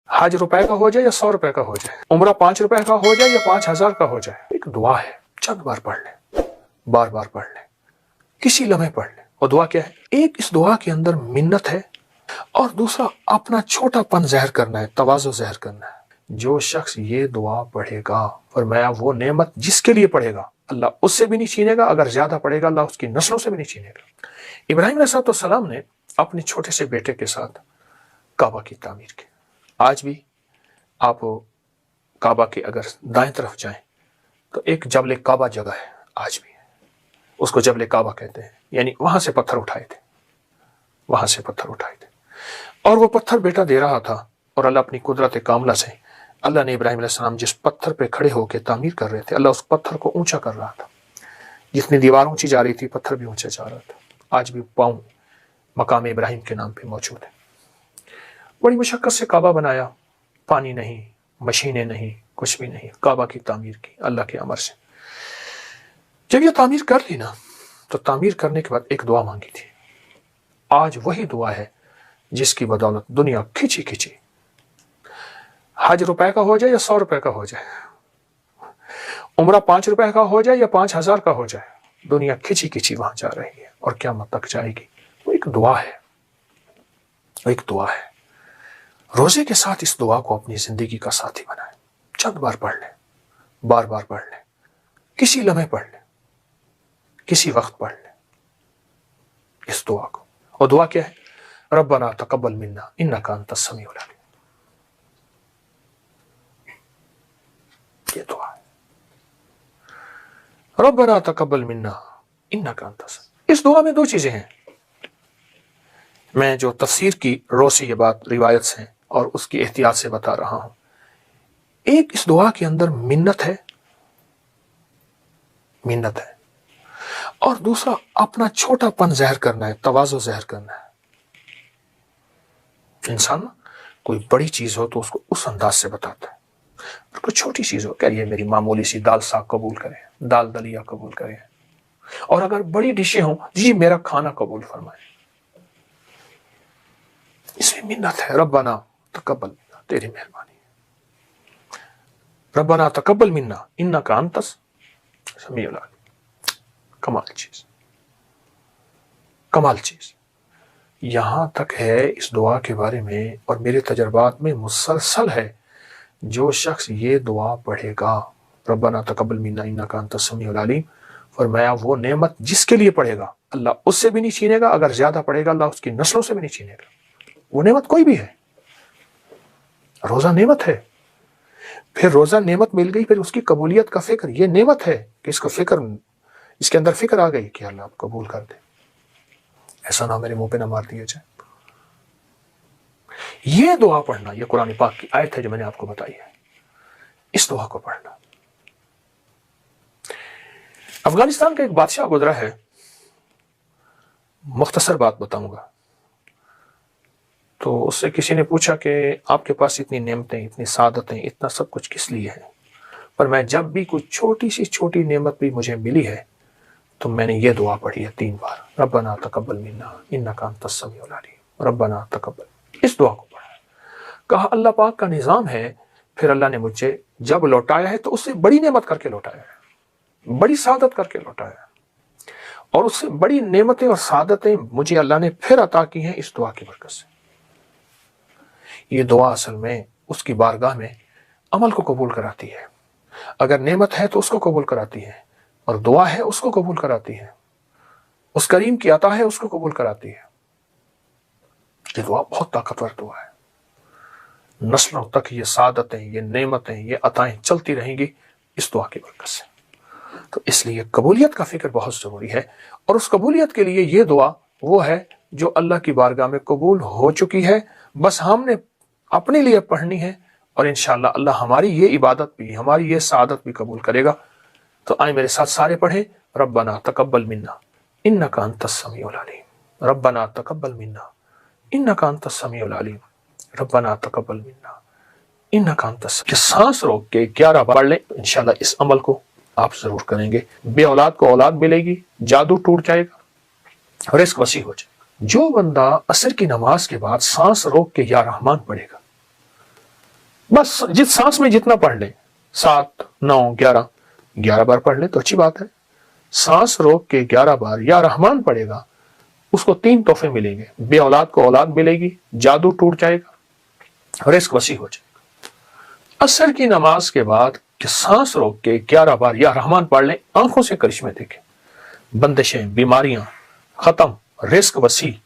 हज रुपए का हो जाए या 100 रुपए का हो जाए, उम्रा 5 रुपए का हो जाए या 5,000 का हो जाए, एक दुआ है, चंद बार पढ़ ले, बार बार पढ़ ले, किसी लम्हे पढ़ ले। और दुआ क्या है? एक इस दुआ के अंदर मिन्नत है और दूसरा अपना छोटापन ज़हर करना है, तवाज़ु ज़हर करना है। जो शख्स ये दुआ पढ़ेगा, फरमाया वो नेमत जिसके लिए पढ़ेगा अल्लाह उससे भी नहीं छीनेगा, अगर ज्यादा पढ़ेगा अल्लाह उसकी नस्लों से भी नहीं छीनेगा। इब्राहिम अलैहिस्सलाम ने अपने छोटे से बेटे के साथ काबा की तामीर की। आज भी आप काबा के अगर दाएं तरफ जाएं तो एक जबल काबा जगह है, आज भी उसको जबल काबा कहते हैं, यानी वहां से पत्थर उठाए थे, वहां से पत्थर उठाए थे। और वो पत्थर बेटा दे रहा था और अल्लाह अपनी कुदरत कामला से अल्लाह ने इब्राहिम अलैहिस्सलाम जिस पत्थर पे खड़े होकर तामीर कर रहे थे, अल्लाह उस पत्थर को ऊंचा कर रहा था। जितनी दीवार ऊंची जा रही थी पत्थर भी ऊंचा जा रहा था। आज भी पाँव मकाम इब्राहिम के नाम पे मौजूद है। बड़ी मुशक्कत से काबा बनाया, पानी नहीं, मशीनें नहीं, कुछ भी नहीं, काबा की तामीर की अल्लाह के अमर से। जब ये तामीर कर ली ना, तो तामीर करने के बाद एक दुआ मांगी थी। आज वही दुआ है जिसकी बदौलत दुनिया खिंची खिंची, हज रुपए का हो जाए या 100 रुपए का हो जाए, उम्रा 5 रुपए का हो जाए या 5,000 का हो जाए, दुनिया खिंची खिंची वहां जा रही है और क़यामत तक जाएगी। वो एक दुआ है, वो एक दुआ है। रोजे के साथ इस दुआ को अपनी जिंदगी का साथी बनाए। चंद बार पढ़ ले, बार बार पढ़ ले, किसी लम्हे पढ़ ले, किसी वक्त पढ़ ले इस दुआ को। और दुआ क्या है? रब्बना तकब्बल मिन्ना इन्नका अंतस समीउल अलीम। ये दुआ है, रब्बना तकब्बल मिन्ना इन्नका अंतस। इस दुआ में दो चीजें हैं। मैं जो तफसीर की रोसी ये बात रिवायत से और उसकी एहतियात से बता रहा हूं। एक इस दुआ के अंदर मिन्नत है, मिन्नत है, और दूसरा अपना छोटापन ज़हर करना है, तवाज़ु ज़हर करना है। इंसान कोई बड़ी चीज हो तो उसको उस अंदाज से बताता है, और कोई छोटी चीज हो, क्या ये मेरी मामूली सी दाल साग कबूल करें, दाल दलिया कबूल करें, और अगर बड़ी डिशें हों, जी मेरा खाना कबूल फरमाए। इसमें मिन्नत है। रब्बना तकब्बल मिन्ना, तेरी मेहरबानी है। रब्बना तकब्बल मिन्ना इन्नका अंतस समीउल अलीम। कमाल चीज, कमाल चीज। यहां तक है इस दुआ के बारे में और मेरे तजर्बात में मुसलसल है, जो शख्स ये दुआ पढ़ेगा, रब्बना तकब्बल मिन्ना इन्नका अंतस समीउल अलीम, फरमाया वो नेमत जिसके लिए पढ़ेगा अल्लाह उससे भी नहीं छीनेगा, अगर ज्यादा पढ़ेगा अल्लाह उसकी नस्लों से भी नहीं छीनेगा। वो नेमत कोई भी है। रोजा नेमत है, फिर रोजा नेमत मिल गई, फिर उसकी कबूलियत का फिक्र, ये नेमत है कि इसका फिक्र, इसके अंदर फिक्र आ गई कि अल्लाह आप कबूल कर दे, ऐसा ना मेरे मुंह पे ना मार दिया जाए। ये दुआ पढ़ना, ये कुरान पाक की आयत है जो मैंने आपको बताई है, इस दुआ को पढ़ना। अफगानिस्तान का एक बादशाह गुजरा है, मुख्तसर बात बताऊंगा। तो उससे किसी ने पूछा कि आपके पास इतनी नेमतें, इतनी सादतें, इतना सब कुछ किस लिए है? पर मैं जब भी कुछ छोटी सी छोटी नेमत भी मुझे मिली है तो मैंने ये दुआ पढ़ी है 3 बार, रब्बना तकब्बल मिन्ना इन्नका अंतस समीउल अलीम, रब्बना तकब्बल। इस दुआ को पढ़ा, कहा अल्लाह पाक का निज़ाम है, फिर अल्लाह ने मुझे जब लौटाया है तो उससे बड़ी नेमत करके लौटाया है, बड़ी सादत करके लौटाया है, और उससे बड़ी नेमतें और सादतें मुझे अल्लाह ने फिर अता की हैं इस दुआ की बरकत से। ये दुआ असल में उसकी बारगाह में अमल को कबूल कराती है। अगर नेमत है तो उसको कबूल कराती है, और दुआ है उसको कबूल कराती है, उस करीम की अता है उसको कबूल कराती है। ये दुआ बहुत ताकतवर दुआ है। नस्लों तक ये सादतें, ये नेमतें, ये अताएं चलती रहेंगी इस दुआ की बरकत से। तो इसलिए कबूलियत का फिक्र बहुत जरूरी है, और उस कबूलियत के लिए ये दुआ वो है जो अल्लाह की बारगाह में कबूल हो चुकी है, बस हमने अपने लिए पढ़नी है, और इंशाअल्लाह अल्लाह हमारी ये इबादत भी, हमारी ये सादत भी कबूल करेगा। तो आए मेरे साथ सारे पढ़ें, रब्बना तकब्बल मिन्ना इन्नका अंतस समीउल अलीम, रब्बना तकब्बल मिन्ना इन्नका अंतस समीउल अलीम, रब्बना तकब्बल मिन्ना इन्नका अंतस। सांस रोक के 11 बार पढ़ लें, इंशाअल्लाह इस अमल को आप जरूर करेंगे। बे औलाद को औलाद मिलेगी, जादू टूट जाएगा, रिस्क वसी हो जाएगा। जो बंदा असर की नमाज के बाद सांस रोक के या रहमान पढ़ेगा, बस जिस सांस में जितना पढ़ ले, 7, 9, 11 बार पढ़ ले तो अच्छी बात है। सांस रोक के 11 बार या रहमान पढ़ेगा, उसको 3 तोहफे मिलेंगे। बे औलाद को औलाद मिलेगी, जादू टूट जाएगा, रिस्क वसी हो जाएगा। असर की नमाज के बाद कि सांस रोक के 11 बार या रहमान पढ़ लें, आंखों से करिश्मे देखें, बंदिशें, बीमारियां खत्म, रिस्क वसी,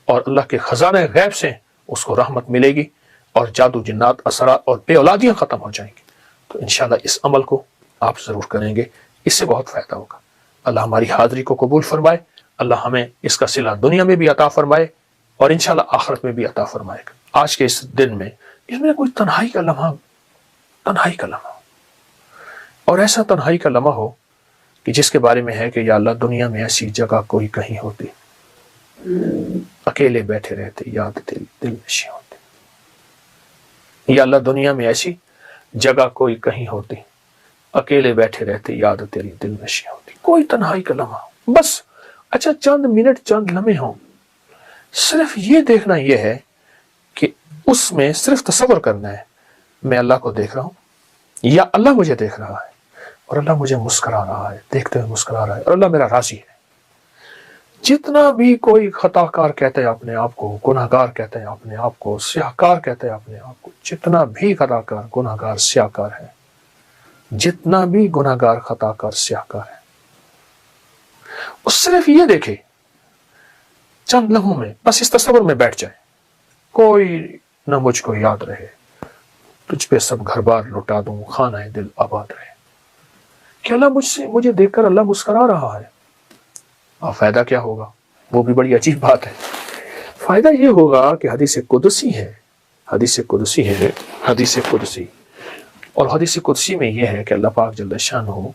और अल्लाह के खजाने गैब से उसको रहमत मिलेगी और जादू जिन्नात असरात और बेऔलादियां खत्म हो जाएंगी। तो इंशाल्लाह इस अमल को आप जरूर करेंगे, इससे बहुत फायदा होगा। अल्लाह हमारी हाजिरी को कबूल फरमाए, अल्लाह हमें इसका सिला दुनिया में भी अता फरमाए और इंशाल्लाह आखिरत में भी अता फरमाएगा। आज के इस दिन में इसमें कोई तन्हाई का लम्हा और ऐसा तन्हाई का लम्हा हो कि जिसके बारे में है कि या अल्लाह दुनिया में ऐसी जगह कोई कहीं होती, अकेले बैठे रहते, याद दिल नशी होती। या अल्लाह दुनिया में ऐसी जगह कोई कहीं होती, अकेले बैठे रहते, याद तेरी दिल नशी होती। कोई तन्हाई का लम्हा बस, अच्छा चंद मिनट चंद लम्हे हों, सिर्फ ये देखना यह है कि उसमें सिर्फ तसव्वुर करना है मैं अल्लाह को देख रहा हूं या अल्लाह मुझे देख रहा है और अल्लाह मुझे मुस्कुरा रहा है, देखते हुए मुस्कुरा रहा है और अल्लाह मेरा राजी है। जितना भी कोई खताकार कहते हैं अपने आप को, गुनाहगार कहते हैं अपने आप को, स्याहकार कहते हैं अपने आप को, जितना भी खताकार गुनाहगार स्याहकार है, जितना भी गुनाहगार खताकार स्याहकार है, वो सिर्फ ये देखे चंद लम्हों में, बस इस तस्वर में बैठ जाए, कोई न मुझको याद रहे, तुझ पे सब घर बार लुटा दूं, खाना है दिल आबाद रहे। कि अल्लाह मुझे देखकर अल्लाह मुस्कुरा रहा है। और फायदा क्या होगा, वो भी बड़ी अजीब बात है। फायदा ये होगा कि हदीस कुदसी है, हदीस कुदसी और हदीस कुदसी में यह है कि अल्लाह पाक जल्ल शान हो